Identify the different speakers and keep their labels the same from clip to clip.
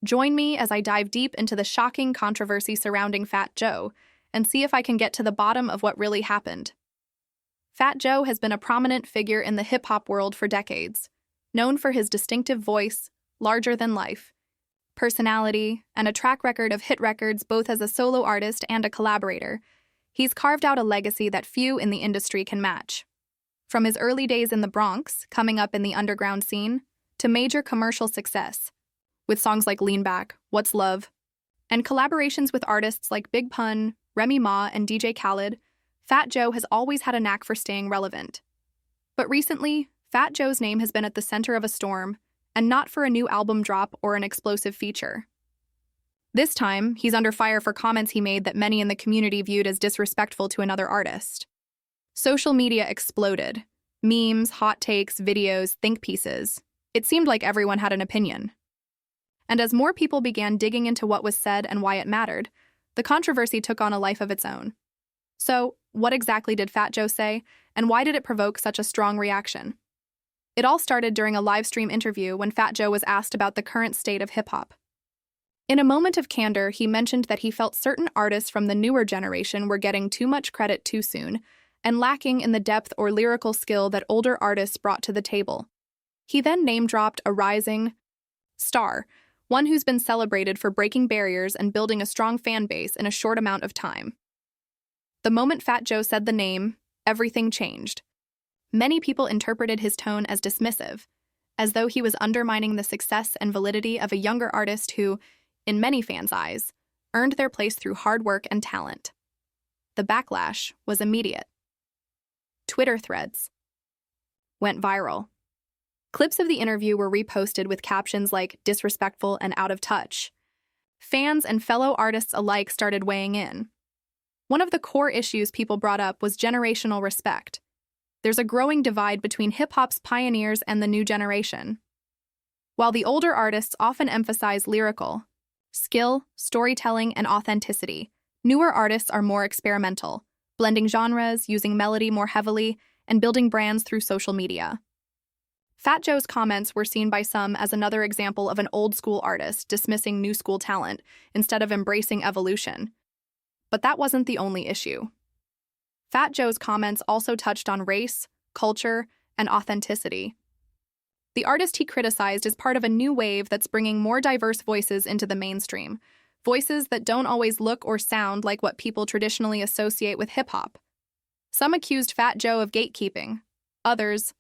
Speaker 1: Join me as I dive deep into the shocking controversy surrounding Fat Joe and see if I can get to the bottom of what really happened. Fat Joe has been a prominent figure in the hip-hop world for decades, known for his distinctive voice, larger-than-life personality, and a track record of hit records both as a solo artist and a collaborator. He's carved out a legacy that few in the industry can match. From his early days in the Bronx, coming up in the underground scene, to major commercial success, with songs like Lean Back, What's Love, and collaborations with artists like Big Pun, Remy Ma, and DJ Khaled, Fat Joe has always had a knack for staying relevant. But recently, Fat Joe's name has been at the center of a storm, and not for a new album drop or an explosive feature. This time, he's under fire for comments he made that many in the community viewed as disrespectful to another artist. Social media exploded. Memes, hot takes, videos, think pieces. It seemed like everyone had an opinion. And as more people began digging into what was said and why it mattered, the controversy took on a life of its own. So, what exactly did Fat Joe say, and why did it provoke such a strong reaction? It all started during a livestream interview when Fat Joe was asked about the current state of hip-hop. In a moment of candor, he mentioned that he felt certain artists from the newer generation were getting too much credit too soon and lacking in the depth or lyrical skill that older artists brought to the table. He then name-dropped a rising star, one who's been celebrated for breaking barriers and building a strong fan base in a short amount of time. The moment Fat Joe said the name, everything changed. Many people interpreted his tone as dismissive, as though he was undermining the success and validity of a younger artist who, in many fans' eyes, earned their place through hard work and talent. The backlash was immediate. Twitter threads went viral. Clips of the interview were reposted with captions like disrespectful and out of touch. Fans and fellow artists alike started weighing in. One of the core issues people brought up was generational respect. There's a growing divide between hip-hop's pioneers and the new generation. While the older artists often emphasize lyrical skill, storytelling, and authenticity, newer artists are more experimental, blending genres, using melody more heavily, and building brands through social media. Fat Joe's comments were seen by some as another example of an old-school artist dismissing new-school talent instead of embracing evolution. But that wasn't the only issue. Fat Joe's comments also touched on race, culture, and authenticity. The artist he criticized is part of a new wave that's bringing more diverse voices into the mainstream, voices that don't always look or sound like what people traditionally associate with hip-hop. Some accused Fat Joe of gatekeeping. Others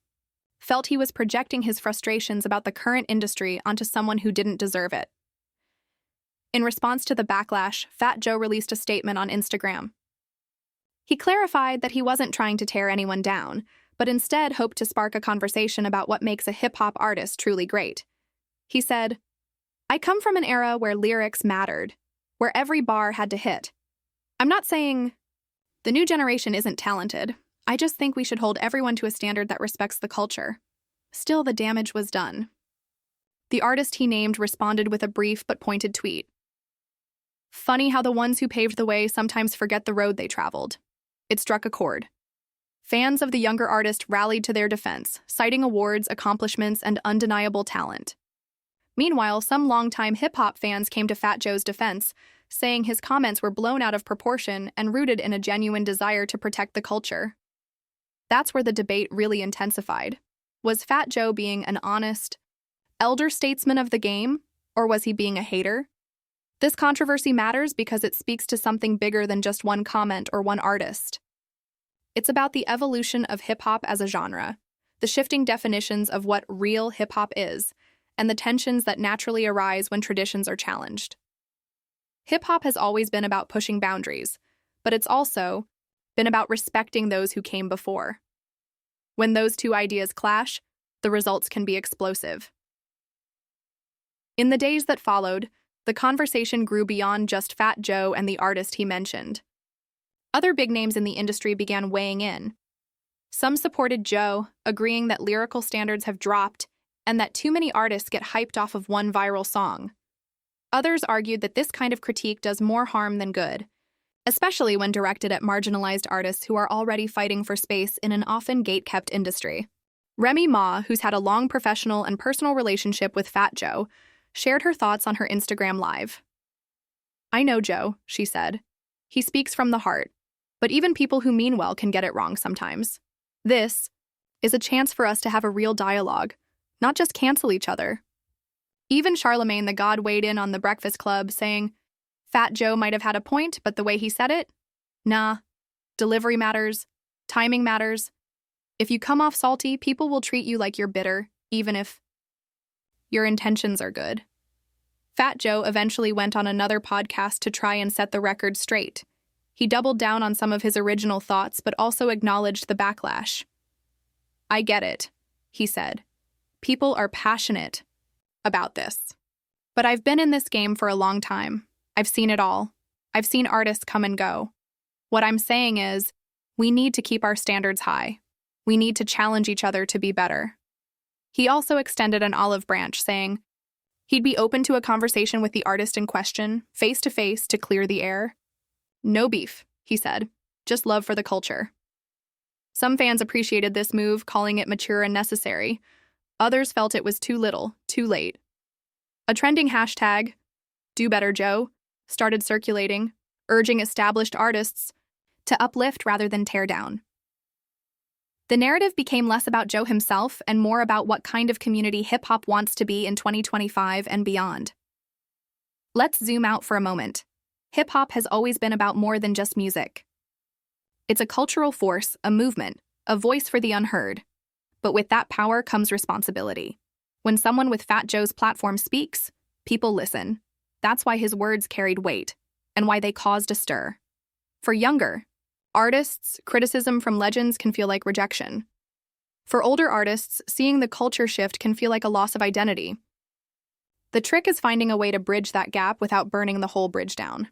Speaker 1: felt he was projecting his frustrations about the current industry onto someone who didn't deserve it. In response to the backlash, Fat Joe released a statement on Instagram. He clarified that he wasn't trying to tear anyone down, but instead hoped to spark a conversation about what makes a hip-hop artist truly great. He said, "I come from an era where lyrics mattered, where every bar had to hit. I'm not saying the new generation isn't talented. I just think we should hold everyone to a standard that respects the culture." Still, the damage was done. The artist he named responded with a brief but pointed tweet. "Funny how the ones who paved the way sometimes forget the road they traveled." It struck a chord. Fans of the younger artist rallied to their defense, citing awards, accomplishments, and undeniable talent. Meanwhile, some longtime hip-hop fans came to Fat Joe's defense, saying his comments were blown out of proportion and rooted in a genuine desire to protect the culture. That's where the debate really intensified. Was Fat Joe being an honest, elder statesman of the game, or was he being a hater? This controversy matters because it speaks to something bigger than just one comment or one artist. It's about the evolution of hip-hop as a genre, the shifting definitions of what real hip-hop is, and the tensions that naturally arise when traditions are challenged. Hip-hop has always been about pushing boundaries, but it's also been about respecting those who came before. When those two ideas clash, the results can be explosive. In the days that followed, the conversation grew beyond just Fat Joe and the artist he mentioned. Other big names in the industry began weighing in. Some supported Joe, agreeing that lyrical standards have dropped and that too many artists get hyped off of one viral song. Others argued that this kind of critique does more harm than good, especially when directed at marginalized artists who are already fighting for space in an often gate-kept industry. Remy Ma, who's had a long professional and personal relationship with Fat Joe, shared her thoughts on her Instagram Live. "I know Joe," she said. "He speaks from the heart, but even people who mean well can get it wrong sometimes. This is a chance for us to have a real dialogue, not just cancel each other." Even Charlemagne the God weighed in on The Breakfast Club, saying, "Fat Joe might have had a point, but the way he said it? Nah. Delivery matters. Timing matters. If you come off salty, people will treat you like you're bitter, even if your intentions are good." Fat Joe eventually went on another podcast to try and set the record straight. He doubled down on some of his original thoughts, but also acknowledged the backlash. "I get it," he said. "People are passionate about this. But I've been in this game for a long time. I've seen it all. I've seen artists come and go. What I'm saying is, we need to keep our standards high. We need to challenge each other to be better." He also extended an olive branch, saying he'd be open to a conversation with the artist in question, face to face, to clear the air. "No beef," he said, "just love for the culture." Some fans appreciated this move, calling it mature and necessary. Others felt it was too little, too late. A trending hashtag, "Do Better Joe," started circulating, urging established artists to uplift rather than tear down. The narrative became less about Joe himself and more about what kind of community hip-hop wants to be in 2025 and beyond. Let's zoom out for a moment. Hip-hop has always been about more than just music. It's a cultural force, a movement, a voice for the unheard. But with that power comes responsibility. When someone with Fat Joe's platform speaks, people listen. That's why his words carried weight, and why they caused a stir. For younger artists, criticism from legends can feel like rejection. For older artists, seeing the culture shift can feel like a loss of identity. The trick is finding a way to bridge that gap without burning the whole bridge down.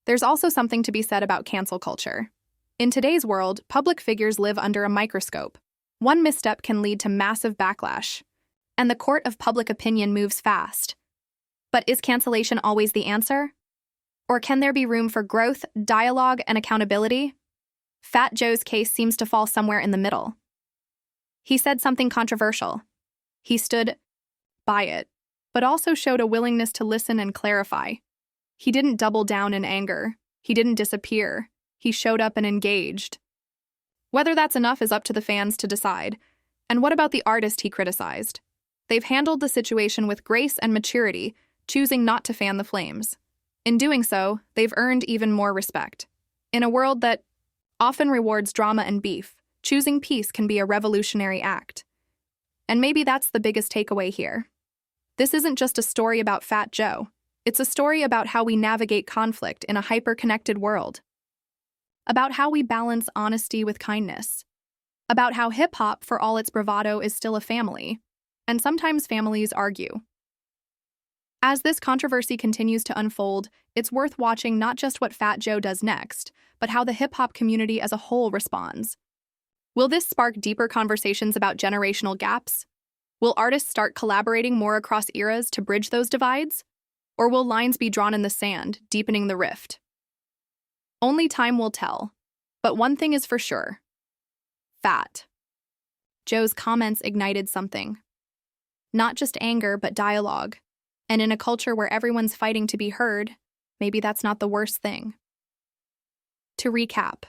Speaker 1: There's also something to be said about cancel culture. In today's world, public figures live under a microscope. One misstep can lead to massive backlash, and the court of public opinion moves fast. But is cancellation always the answer? Or can there be room for growth, dialogue, and accountability? Fat Joe's case seems to fall somewhere in the middle. He said something controversial. He stood by it, but also showed a willingness to listen and clarify. He didn't double down in anger. He didn't disappear. He showed up and engaged. Whether that's enough is up to the fans to decide. And what about the artist he criticized? They've handled the situation with grace and maturity, choosing not to fan the flames. In doing so, they've earned even more respect. In a world that often rewards drama and beef, choosing peace can be a revolutionary act. And maybe that's the biggest takeaway here. This isn't just a story about Fat Joe. It's a story about how we navigate conflict in a hyper-connected world. About how we balance honesty with kindness. About how hip-hop, for all its bravado, is still a family. And sometimes families argue. As this controversy continues to unfold, it's worth watching not just what Fat Joe does next, but how the hip-hop community as a whole responds. Will this spark deeper conversations about generational gaps? Will artists start collaborating more across eras to bridge those divides? Or will lines be drawn in the sand, deepening the rift? Only time will tell. But one thing is for sure. Fat Joe's comments ignited something. Not just anger, but dialogue. And in a culture where everyone's fighting to be heard, maybe that's not the worst thing. To recap,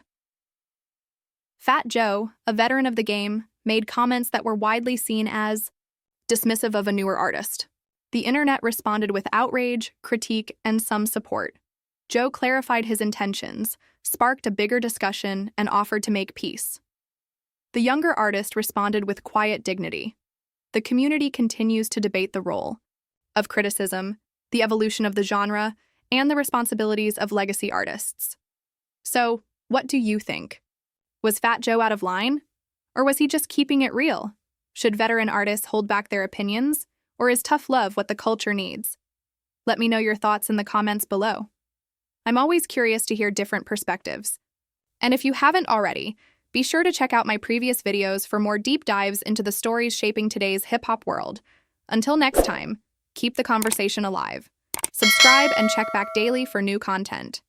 Speaker 1: Fat Joe, a veteran of the game, made comments that were widely seen as dismissive of a newer artist. The internet responded with outrage, critique, and some support. Joe clarified his intentions, sparked a bigger discussion, and offered to make peace. The younger artist responded with quiet dignity. The community continues to debate the role of criticism, the evolution of the genre, and the responsibilities of legacy artists. So, what do you think? Was Fat Joe out of line? Or was he just keeping it real? Should veteran artists hold back their opinions? Or is tough love what the culture needs? Let me know your thoughts in the comments below. I'm always curious to hear different perspectives. And if you haven't already, be sure to check out my previous videos for more deep dives into the stories shaping today's hip-hop world. Until next time, keep the conversation alive. Subscribe and check back daily for new content.